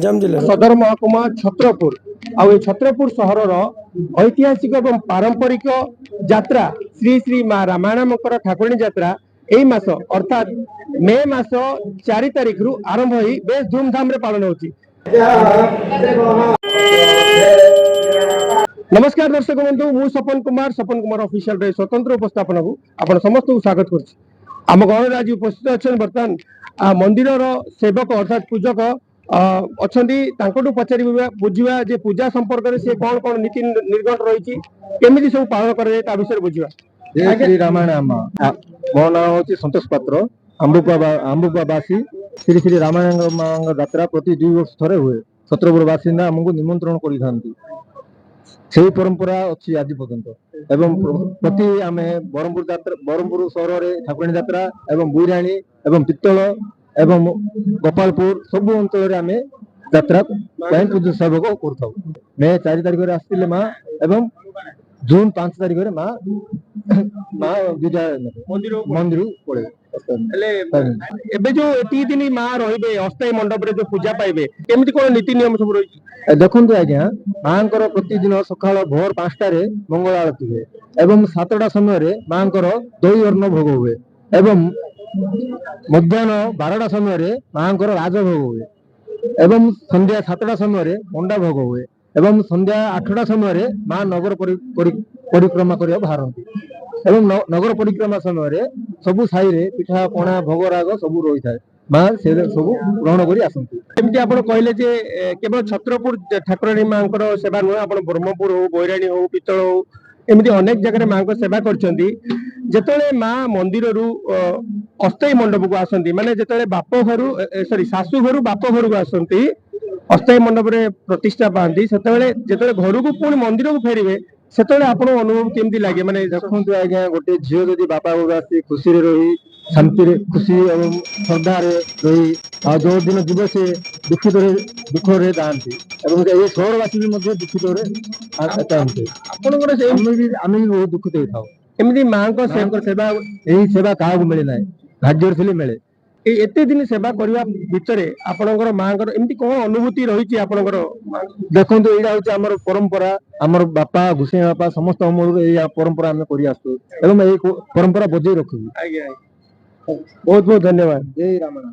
गंजाम जिला सदर महकुमा छत्रपुर छत्रपुर सहर ऐतिहासिक एवं पारंपरिक यात्रा श्री श्री माँ रामायणकर ठाकुराणी यात्रा यही मास अर्थात मे मास 4 तारिख रु आरंभ हो बेस धूमधाम रे पालन होची। नमस्कार दर्शक बंधु मु सपन कुमार ऑफिशियल स्वतंत्र उपस्थापन को आपण समस्त को स्वागत करछि। आम घर आज उपस्थित अच्छा बर्तमान मंदिर सेवक अर्थात पूजक अच्छा पचार बुझा जे पूजा संपर्क में सी कौन कौन नीति निर्घंट रही केमी सब पालन कर विषय बुझा। जय श्री रामायण मो ना हूँ संतोष पात्र अंबुपावासी श्री श्री रामायण यात्रा प्रति 2 वर्ष थे हुए छत्रपुर बासिंदा आमको निमंत्रण कर परंपरा अच्छी आज पर्यंत एवं प्रति आम ब्रह्मपुर सहर में ठाकुराणी यात्रा एवं बुईराणी एवं पित्तल एवं गोपालपुर सब अंचल आम यात्रा पूजा सेवक कर मे 4 तारिख में आसते माँ एवं जून 5 तारिख में माँ माँ विजय मंदिर पड़े जो एति दिन माँ रे अस्थायी मंडप जो पूजा पाइबे केमती कौन नीति नियम सब रही देखु आज्ञा माँ प्रतिदिन सका भोर 5टार मंगल आरती हुए एवं 7टा समय माँ दही अन्न भोग हुए एवं मध्याह्न 12टा समय माँ राजभोग हुए एवं संध्या 7टा समय मंडा भोग हुए एवं संध्या 8टा समय माँ नगर परिक्रमा कर बाहरती एवं नगर परिक्रमा समय सबु साई रे पिठा पणा भोगराग सब रही था माँ से सब ग्रहण कर आसती। आप कहले केवल छत्रपुर ठाकुराणी माँ सेवा नुहे आप ब्रह्मपुर हो बैराणी हो पित्तल हो एमती अनेक जगह माँ को सेवा करते माँ मंदिर अस्थायी मंडप को आसती माने जिते बाप घर सॉरी शाशु घर बाप घर को आसती अस्थायी मंडप रे प्रतिष्ठा पाती से घर को पुणी मंदिर को फेरवे से अनुभव केमती लगे माने देखु आज्ञा गोटे झील जदि बापा घर आसी खुशी रही शांति खुशी एवं श्रद्धा रही जो दिन जीव से दुखित दुख जाती सहरवासी भी दुखित आम भी बहुत दुखित होता एमती माँ को सेवा यही सेवा क्या मिले ना भाग्य थे मिले एत दिन सेवा करने भितर आपणकर माँ एमती कौन अनुभूति रही आपणकर देखो यहाँ हूँ आम परंपरा आमर बापा घुसई बापा समस्त अमल परंपरा आम कर परंपरा बजाई रखू। बहुत बहुत धन्यवाद। जय रामायण।